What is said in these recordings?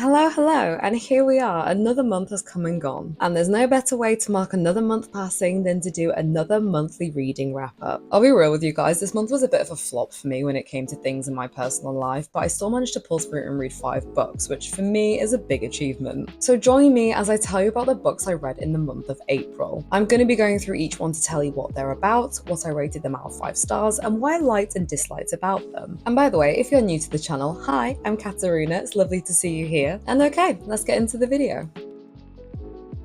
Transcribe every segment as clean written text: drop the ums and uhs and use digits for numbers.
Hello, and here we are. Another month has come and gone, and there's no better way to mark another month passing than to do another monthly reading wrap up. I'll be real with you guys, this month was a bit of a flop for me when it came to things in my personal life, but I still managed to pull through and read 5 books, which for me is a big achievement. So join me as I tell you about the books I read in the month of April. I'm going to be going through each one to tell you what they're about, what I rated them out of 5 stars, and what I liked and disliked about them. And by the way, if you're new to the channel, hi, I'm Katerina, it's lovely to see you here. And okay, let's get into the video.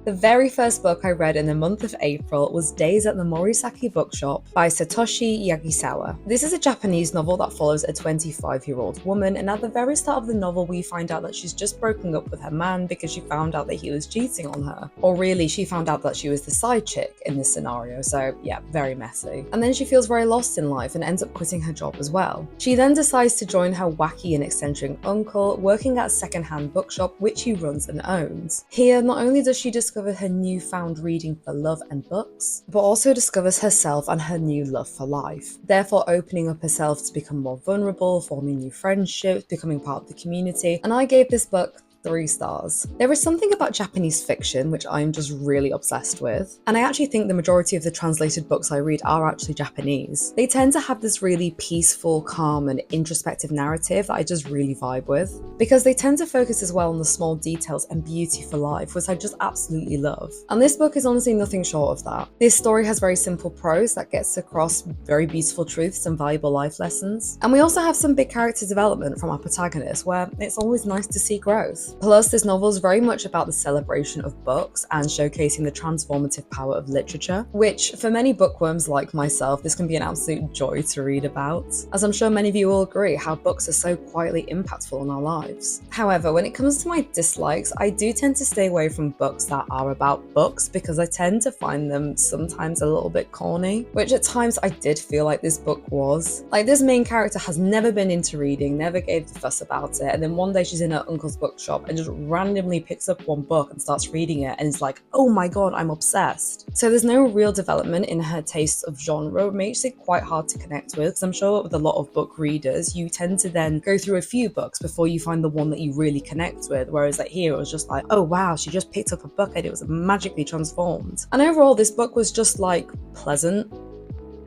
The very first book I read in the month of April was Days at the Morisaki Bookshop by Satoshi Yagisawa. This is a Japanese novel that follows a 25-year-old woman, and at the very start of the novel we find out that she's just broken up with her man because she found out that he was cheating on her. Or really, she found out that she was the side chick in this scenario, so yeah, very messy. And then she feels very lost in life and ends up quitting her job as well. She then decides to join her wacky and eccentric uncle working at a second-hand bookshop which he runs and owns. Here, not only does she discover her newfound reading for love and books, but also discovers herself and her new love for life, therefore opening up herself to become more vulnerable, forming new friendships, becoming part of the community, and I gave this book 3 stars. There is something about Japanese fiction which I'm just really obsessed with, and I actually think the majority of the translated books I read are actually Japanese. They tend to have this really peaceful, calm and introspective narrative that I just really vibe with, because they tend to focus as well on the small details and beauty for life, which I just absolutely love. And this book is honestly nothing short of that. This story has very simple prose that gets across very beautiful truths and valuable life lessons, and we also have some big character development from our protagonist where it's always nice to see growth. Plus, this novel is very much about the celebration of books and showcasing the transformative power of literature, which for many bookworms like myself, this can be an absolute joy to read about, as I'm sure many of you will agree how books are so quietly impactful in our lives. However, when it comes to my dislikes, I do tend to stay away from books that are about books because I tend to find them sometimes a little bit corny, which at times I did feel like this book was. Like, this main character has never been into reading, never gave a fuss about it, and then one day she's in her uncle's bookshop and just randomly picks up one book and starts reading it and is like, oh my god, I'm obsessed. So there's no real development in her taste of genre, which makes it quite hard to connect with, because I'm sure with a lot of book readers, you tend to then go through a few books before you find the one that you really connect with, whereas like here it was just like, oh wow, she just picked up a book and it was magically transformed. And overall, this book was just like pleasant,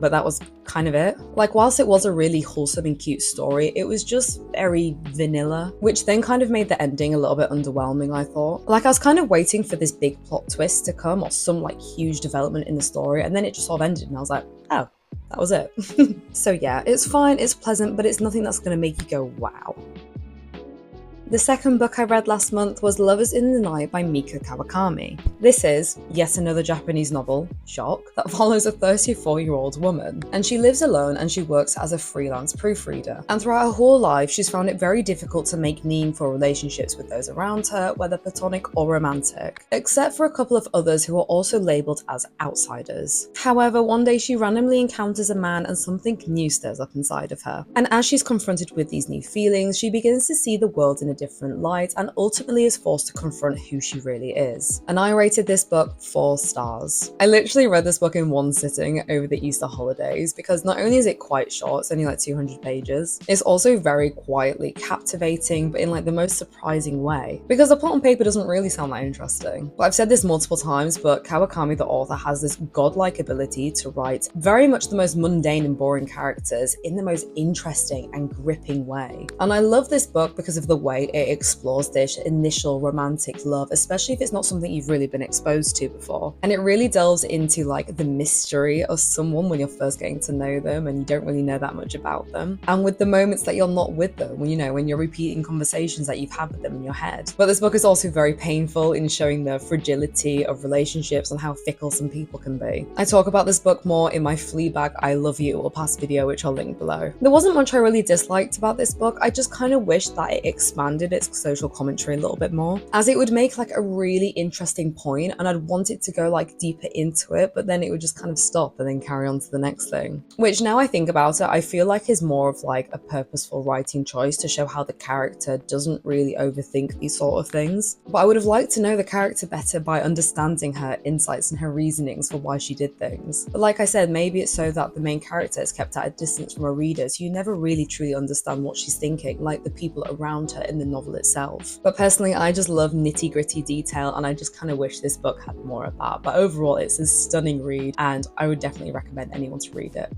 but that was kind of it. Like, whilst it was a really wholesome and cute story, it was just very vanilla, which then kind of made the ending a little bit underwhelming, I thought. Like, I was kind of waiting for this big plot twist to come or some like huge development in the story, and then it just sort of ended and I was like, oh, that was it. So yeah, it's fine, it's pleasant, but it's nothing that's gonna make you go, wow. The second book I read last month was Lovers in the Night by Mieko Kawakami. This is yet another Japanese novel, shock, that follows a 34-year-old woman, and she lives alone and she works as a freelance proofreader. And throughout her whole life, she's found it very difficult to make meaningful relationships with those around her, whether platonic or romantic, except for a couple of others who are also labelled as outsiders. However, one day she randomly encounters a man and something new stirs up inside of her. And as she's confronted with these new feelings, she begins to see the world in a different light and ultimately is forced to confront who she really is. And I rated this book 4 stars. I literally read this book in one sitting over the Easter holidays because not only is it quite short, it's only like 200 pages, it's also very quietly captivating, but in like the most surprising way. Because the plot on paper doesn't really sound that interesting. But I've said this multiple times, but Kawakami, the author, has this godlike ability to write very much the most mundane and boring characters in the most interesting and gripping way. And I love this book because of the way it explores this initial romantic love, especially if it's not something you've really been exposed to before. And it really delves into like the mystery of someone when you're first getting to know them and you don't really know that much about them. And with the moments that you're not with them, when you're repeating conversations that you've had with them in your head. But this book is also very painful in showing the fragility of relationships and how fickle some people can be. I talk about this book more in my Fleabag I Love You or Past video, which I'll link below. There wasn't much I really disliked about this book, I just kind of wish that it expanded its social commentary a little bit more, as it would make like a really interesting point and I'd want it to go like deeper into it, but then it would just kind of stop and then carry on to the next thing, which now I think about it, I feel like is more of like a purposeful writing choice to show how the character doesn't really overthink these sort of things. But I would have liked to know the character better by understanding her insights and her reasonings for why she did things. But like I said, maybe it's so that the main character is kept at a distance from her readers, so you never really truly understand what she's thinking, like the people around her in the novel itself. But personally, I just love nitty-gritty detail, and I just kind of wish this book had more of that. But overall, it's a stunning read, and I would definitely recommend anyone to read it.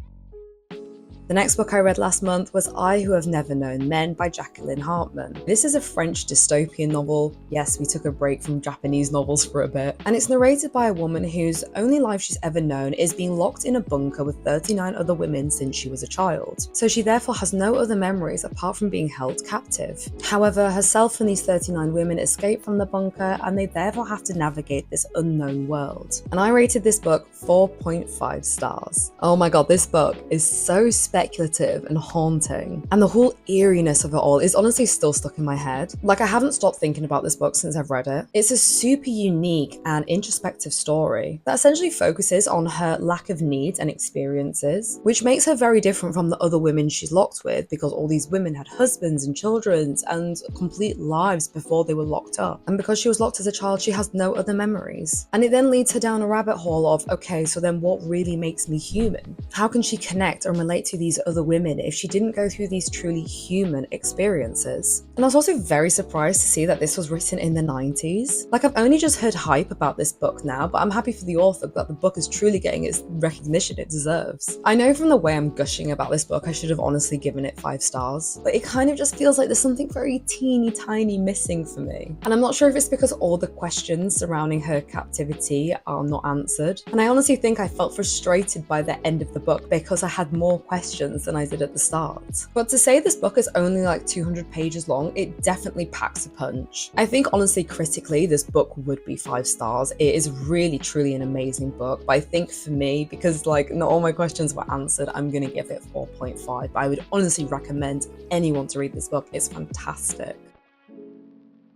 The next book I read last month was I Who Have Never Known Men by Jacqueline Harpman. This is a French dystopian novel. Yes, we took a break from Japanese novels for a bit. And it's narrated by a woman whose only life she's ever known is being locked in a bunker with 39 other women since she was a child. So she therefore has no other memories apart from being held captive. However, herself and these 39 women escape from the bunker, and they therefore have to navigate this unknown world. And I rated this book 4.5 stars. Oh my god, this book is so speculative and haunting, and the whole eeriness of it all is honestly still stuck in my head. Like, I haven't stopped thinking about this book since I've read it. It's a super unique and introspective story that essentially focuses on her lack of needs and experiences, which makes her very different from the other women she's locked with, because all these women had husbands and children and complete lives before they were locked up. And because she was locked as a child, she has no other memories. And it then leads her down a rabbit hole of, okay, so then what really makes me human? How can she connect and relate to these other women if she didn't go through these truly human experiences? And I was also very surprised to see that this was written in the 90s. Like, I've only just heard hype about this book now, but I'm happy for the author that the book is truly getting its recognition it deserves. I know from the way I'm gushing about this book, I should have honestly given it 5 stars, but it kind of just feels like there's something very teeny tiny missing for me. And I'm not sure if it's because all the questions surrounding her captivity are not answered. And I honestly think I felt frustrated by the end of the book because I had more questions than I did at the start. But to say this book is only like 200 pages long, it definitely packs a punch. I think honestly, critically, this book would be 5 stars. It is really truly an amazing book, but I think for me, because like not all my questions were answered, I'm gonna give it 4.5. But I would honestly recommend anyone to read this book. It's fantastic.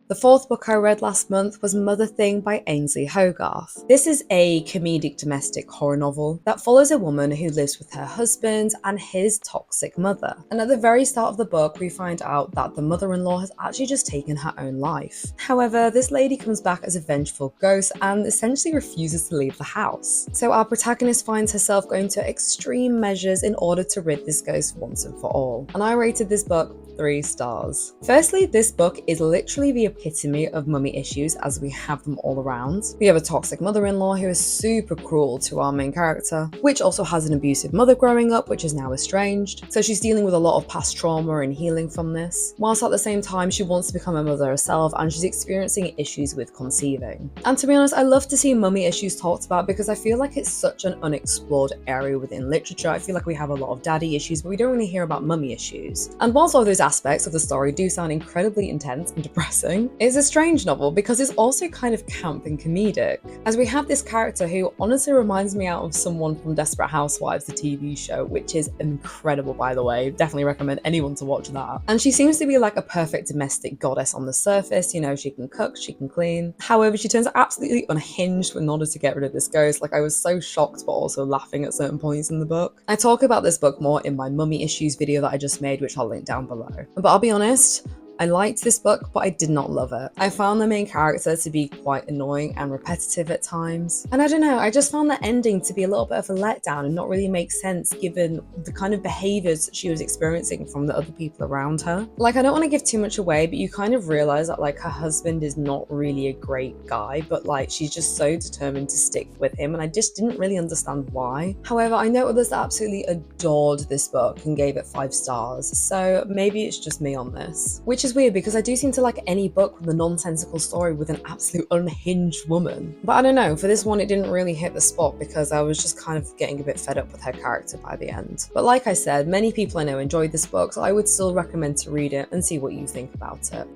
The fourth book I read last month was Motherthing by Ainslie Hogarth. This is a comedic domestic horror novel that follows a woman who lives with her husband and his toxic mother. And at the very start of the book, we find out that the mother-in-law has actually just taken her own life. However, this lady comes back as a vengeful ghost and essentially refuses to leave the house. So our protagonist finds herself going to extreme measures in order to rid this ghost once and for all. And I rated this book 3 stars. Firstly, this book is literally the epitome of mummy issues as we have them all around. We have a toxic mother-in-law who is super cruel to our main character, which also has an abusive mother growing up, which is now estranged. So she's dealing with a lot of past trauma and healing from this, whilst at the same time she wants to become a mother herself and she's experiencing issues with conceiving. And to be honest, I love to see mummy issues talked about because I feel like it's such an unexplored area within literature. I feel like we have a lot of daddy issues, but we don't really hear about mummy issues. And whilst all those aspects of the story do sound incredibly intense and depressing, it's a strange novel because it's also kind of camp and comedic, as we have this character who honestly reminds me out of someone from Desperate Housewives, the TV show, which is incredible, by the way. Definitely recommend anyone to watch that. And she seems to be like a perfect domestic goddess on the surface, you know, she can cook, she can clean. However, she turns absolutely unhinged in order to get rid of this ghost. Like, I was so shocked but also laughing at certain points in the book. I talk about this book more in my mummy issues video that I just made, which I'll link down below. But I'll be honest, I liked this book, but I did not love it. I found the main character to be quite annoying and repetitive at times. And I don't know, I just found the ending to be a little bit of a letdown and not really make sense given the kind of behaviors that she was experiencing from the other people around her. Like, I don't want to give too much away, but you kind of realize that like her husband is not really a great guy, but like she's just so determined to stick with him, and I just didn't really understand why. However, I know others that absolutely adored this book and gave it 5 stars, so maybe it's just me on this. Which is weird because I do seem to like any book with a nonsensical story with an absolute unhinged woman. But I don't know, for this one it didn't really hit the spot because I was just kind of getting a bit fed up with her character by the end. But like I said, many people I know enjoyed this book, so I would still recommend to read it and see what you think about it.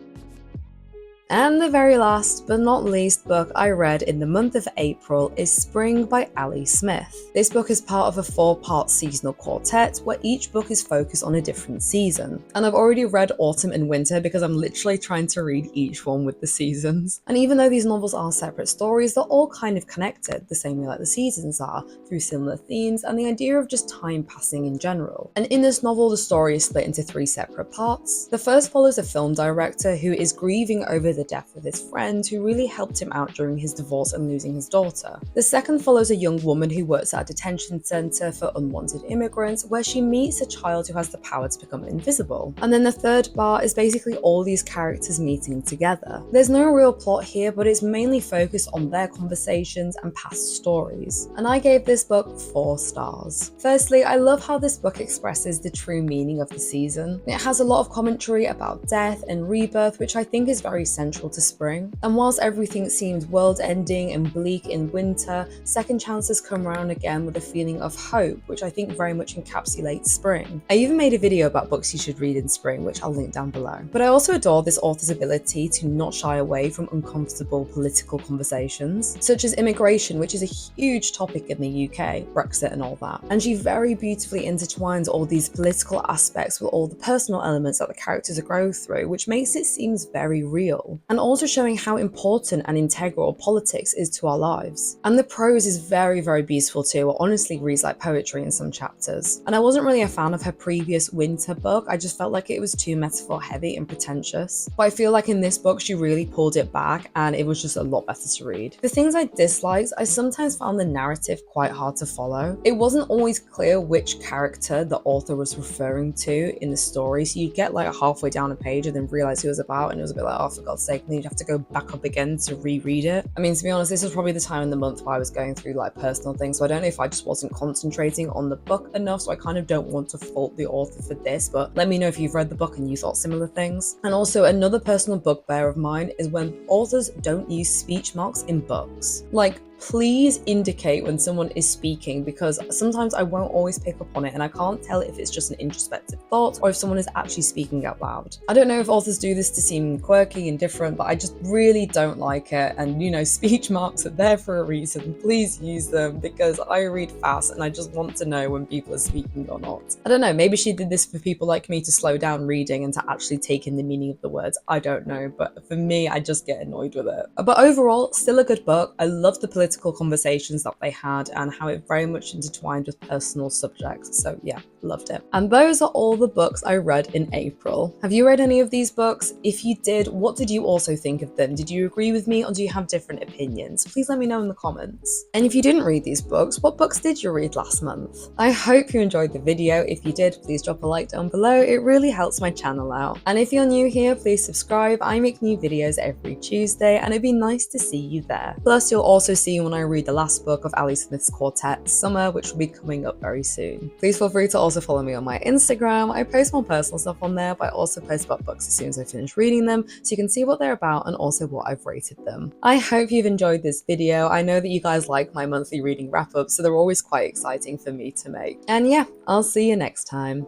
And the very last but not least book I read in the month of April is Spring by Ali Smith. This book is part of a 4-part seasonal quartet where each book is focused on a different season. And I've already read Autumn and Winter because I'm literally trying to read each one with the seasons. And even though these novels are separate stories, they're all kind of connected, the same way like the seasons are, through similar themes and the idea of just time passing in general. And in this novel, the story is split into 3 separate parts. The first follows a film director who is grieving over the the death of his friend who really helped him out during his divorce and losing his daughter. The second follows a young woman who works at a detention center for unwanted immigrants where she meets a child who has the power to become invisible. And then the third part is basically all these characters meeting together. There's no real plot here, but it's mainly focused on their conversations and past stories. And I gave this book 4 stars. Firstly, I love how this book expresses the true meaning of the season. It has a lot of commentary about death and rebirth, which I think is very central to spring. And whilst everything seemed world-ending and bleak in winter, second chances come around again with a feeling of hope, which I think very much encapsulates spring. I even made a video about books you should read in spring, which I'll link down below. But I also adore this author's ability to not shy away from uncomfortable political conversations, such as immigration, which is a huge topic in the UK, Brexit and all that. And she very beautifully intertwines all these political aspects with all the personal elements that the characters go through, which makes it seem very real. And also showing how important and integral politics is to our lives. And the prose is very, very beautiful too. It honestly reads like poetry in some chapters. And I wasn't really a fan of her previous winter book. I just felt like it was too metaphor heavy and pretentious. But I feel like in this book, she really pulled it back and it was just a lot better to read. The things I disliked, I sometimes found the narrative quite hard to follow. It wasn't always clear which character the author was referring to in the story. So you'd get like halfway down a page and then realize who it was about, and it was a bit like, oh, for God's sake, and then you'd have to go back up again to reread it. I mean, to be honest, this was probably the time in the month where I was going through like personal things, so I don't know if I just wasn't concentrating on the book enough, so I kind of don't want to fault the author for this, but let me know if you've read the book and you thought similar things. And also, another personal bugbear of mine is when authors don't use speech marks in books. Like, please indicate when someone is speaking, because sometimes I won't always pick up on it and I can't tell if it's just an introspective thought or if someone is actually speaking out loud. I don't know if authors do this to seem quirky and different, but I just really don't like it. And you know, speech marks are there for a reason. Please use them, because I read fast and I just want to know when people are speaking or not. I don't know, maybe she did this for people like me to slow down reading and to actually take in the meaning of the words. I don't know, but for me, I just get annoyed with it. But overall, still a good book. I love the political conversations that they had and how it very much intertwined with personal subjects. So yeah, loved it. And those are all the books I read in April. Have you read any of these books? If you did, what did you also think of them? Did you agree with me or do you have different opinions? Please let me know in the comments. And if you didn't read these books, what books did you read last month? I hope you enjoyed the video. If you did, please drop a like down below. It really helps my channel out. And if you're new here, please subscribe. I make new videos every Tuesday and it'd be nice to see you there. Plus, you'll also see when I read the last book of Ali Smith's quartet, Summer, which will be coming up very soon. Please feel free to also follow me on my Instagram. I post more personal stuff on there, but I also post about books as soon as I finish reading them, so you can see what they're about and also what I've rated them. I hope you've enjoyed this video. I know that you guys like my monthly reading wrap-ups, so they're always quite exciting for me to make. And yeah, I'll see you next time.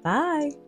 Bye!